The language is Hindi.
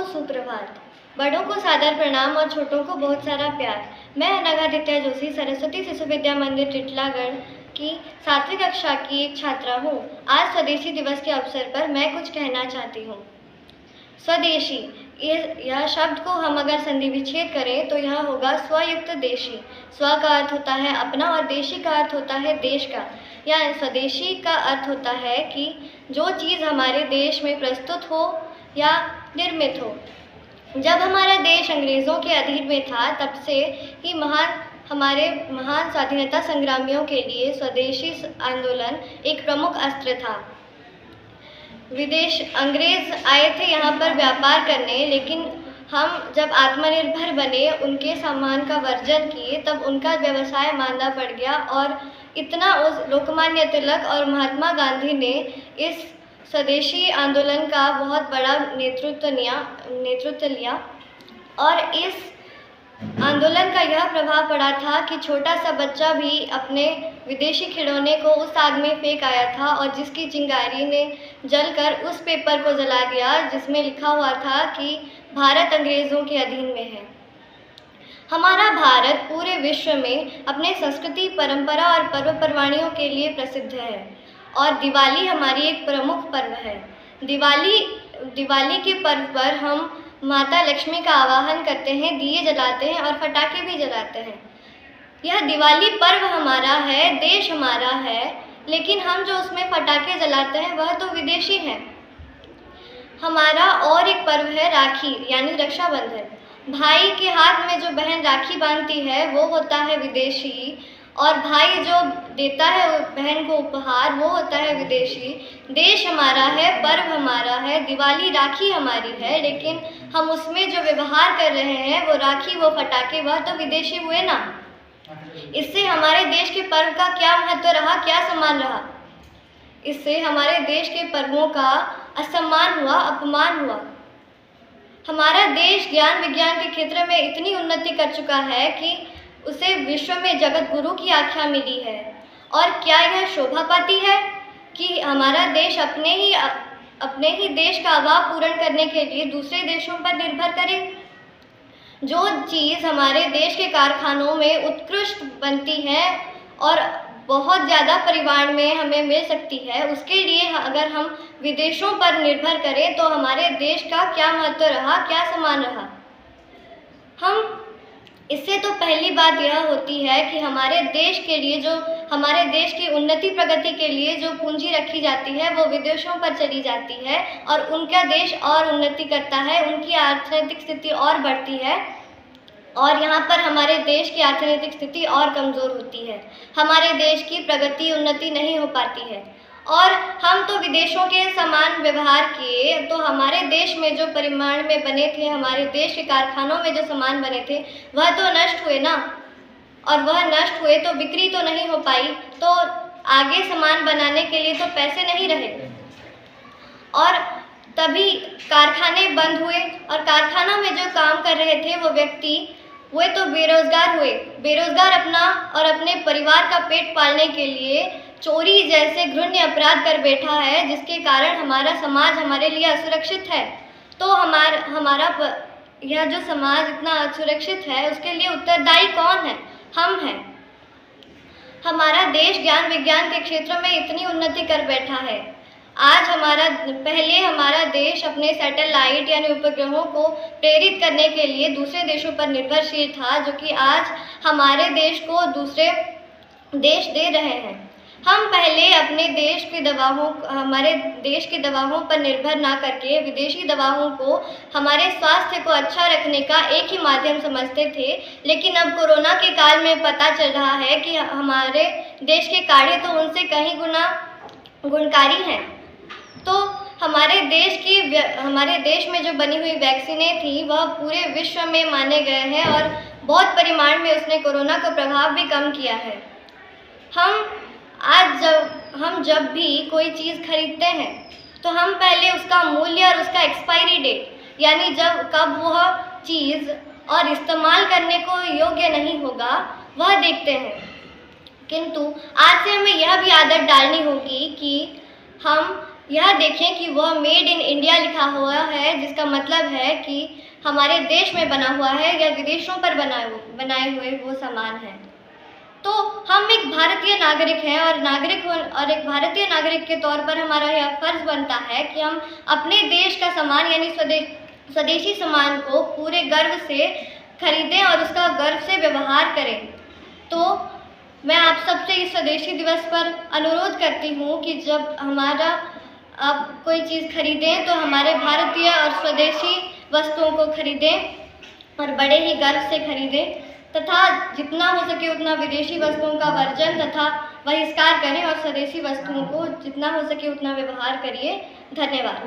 सुप्रभात। बड़ों को सादर प्रणाम और छोटों को बहुत सारा प्यार। मैं अनघादित्य जोशी सरस्वती शिशु विद्या मंदिर टिटलागढ़ की 7वीं कक्षा की एक छात्रा हूँ। आज स्वदेशी दिवस के अवसर पर मैं कुछ कहना चाहती हूँ। स्वदेशी, यह शब्द को हम अगर संधि विच्छेद करें तो यह होगा स्वयुक्त देशी। स्व का अर्थ होता है अपना और देशी का अर्थ होता है देश का। या स्वदेशी का अर्थ होता है कि जो चीज़ हमारे देश में प्रस्तुत हो या निर्मित हो। जब हमारा देश अंग्रेज़ों के अधीन में था तब से ही हमारे महान स्वाधीनता संग्रामियों के लिए स्वदेशी आंदोलन एक प्रमुख अस्त्र था। अंग्रेज़ आए थे यहाँ पर व्यापार करने, लेकिन हम जब आत्मनिर्भर बने, उनके सामान का वर्जन किए, तब उनका व्यवसाय मांदा पड़ गया और इतना उस लोकमान्य तिलक और महात्मा गांधी ने इस स्वदेशी आंदोलन का बहुत बड़ा नेतृत्व लिया और इस आंदोलन का यह प्रभाव पड़ा था कि छोटा सा बच्चा भी अपने विदेशी खिलौने को उस आग में फेंक आया था और जिसकी चिंगारी ने जलकर उस पेपर को जला दिया जिसमें लिखा हुआ था कि भारत अंग्रेज़ों के अधीन में है। हमारा भारत पूरे विश्व में अपने संस्कृति, परंपरा और पर्व पर्वाणियों के लिए प्रसिद्ध है और दिवाली हमारी एक प्रमुख पर्व है। दिवाली के पर्व पर हम माता लक्ष्मी का आवाहन करते हैं, दिए जलाते हैं और पटाखे भी जलाते हैं। यह दिवाली पर्व हमारा है, देश हमारा है, लेकिन हम जो उसमें पटाखे जलाते हैं वह तो विदेशी हैं। हमारा और एक पर्व है राखी यानी रक्षाबंधन। भाई के हाथ में जो बहन राखी बांधती है वो होता है विदेशी और भाई जो देता है बहन को उपहार वो होता है विदेशी। देश हमारा है, पर्व हमारा है, दिवाली राखी हमारी है, लेकिन हम उसमें जो व्यवहार कर रहे हैं वो राखी, वो पटाखे, वह तो विदेशी हुए ना। इससे हमारे देश के पर्व का क्या महत्व रहा, क्या सम्मान रहा? इससे हमारे देश के पर्वों का असम्मान हुआ, अपमान हुआ। हमारा देश ज्ञान विज्ञान के क्षेत्र में इतनी उन्नति कर चुका है कि उसे विश्व में जगत गुरु की आख्या मिली है। और क्या यह शोभा पाती है कि हमारा देश अपने ही देश का अभाव पूर्ण करने के लिए दूसरे देशों पर निर्भर करे? जो चीज़ हमारे देश के कारखानों में उत्कृष्ट बनती है और बहुत ज़्यादा परिमाण में हमें मिल सकती है, उसके लिए अगर हम विदेशों पर निर्भर करें तो हमारे देश का क्या महत्व रहा, क्या सम्मान रहा? इससे तो पहली बात यह होती है कि हमारे देश के लिए हमारे देश की उन्नति प्रगति के लिए जो पूंजी रखी जाती है वो विदेशों पर चली जाती है और उनका देश और उन्नति करता है, उनकी अर्थनैतिक स्थिति और बढ़ती है और यहाँ पर हमारे देश की अर्थनैतिक स्थिति और कमज़ोर होती है। हमारे देश की प्रगति उन्नति नहीं हो पाती है और हम तो विदेशों के समान व्यवहार किए तो हमारे देश में जो परिमाण में बने थे, हमारे देश के कारखानों में जो सामान बने थे वह तो नष्ट हुए ना, और वह नष्ट हुए तो बिक्री तो नहीं हो पाई, तो आगे सामान बनाने के लिए तो पैसे नहीं रहे और तभी कारखाने बंद हुए और कारखाना में जो काम कर रहे थे वो व्यक्ति वे तो बेरोजगार हुए। बेरोजगार अपना और अपने परिवार का पेट पालने के लिए चोरी जैसे घृण्य अपराध कर बैठा है, जिसके कारण हमारा समाज हमारे लिए असुरक्षित है। तो हमारा यह जो समाज इतना असुरक्षित है उसके लिए उत्तरदायी कौन है? हम हैं। हमारा देश ज्ञान विज्ञान के क्षेत्र में इतनी उन्नति कर बैठा है। आज पहले हमारा देश अपने सैटेलाइट यानी उपग्रहों को प्रेरित करने के लिए दूसरे देशों पर निर्भरशील था, जो कि आज हमारे देश को दूसरे देश दे रहे हैं। हम पहले हमारे देश की दवाओं पर निर्भर ना करके विदेशी दवाओं को हमारे स्वास्थ्य को अच्छा रखने का एक ही माध्यम समझते थे, लेकिन अब कोरोना के काल में पता चल रहा है कि हमारे देश के काढ़े तो उनसे कहीं गुना गुणकारी हैं। तो हमारे देश में जो बनी हुई वैक्सीनें थी वह पूरे विश्व में माने गए हैं और बहुत परिमाण में उसने कोरोना का प्रभाव भी कम किया है। हम जब भी कोई चीज़ खरीदते हैं तो हम पहले उसका मूल्य और उसका एक्सपायरी डेट यानी कब वह चीज़ और इस्तेमाल करने को योग्य नहीं होगा वह देखते हैं। किंतु आज से हमें यह भी आदत डालनी होगी कि हम यह देखें कि वह मेड इन इंडिया लिखा हुआ है, जिसका मतलब है कि हमारे देश में बना हुआ है या विदेशों पर बनाए हुए वो सामान है। तो हम एक भारतीय नागरिक हैं और एक भारतीय नागरिक के तौर पर हमारा यह फर्ज बनता है कि हम अपने देश का सामान यानी स्वदेशी सामान को पूरे गर्व से खरीदें और उसका गर्व से व्यवहार करें। तो मैं आप सबसे इस स्वदेशी दिवस पर अनुरोध करती हूँ कि जब आप कोई चीज़ खरीदें तो हमारे भारतीय और स्वदेशी वस्तुओं को खरीदें और बड़े ही गर्व से खरीदें तथा जितना हो सके उतना विदेशी वस्तुओं का वर्जन तथा बहिष्कार करें और स्वदेशी वस्तुओं को जितना हो सके उतना व्यवहार करिए। धन्यवाद।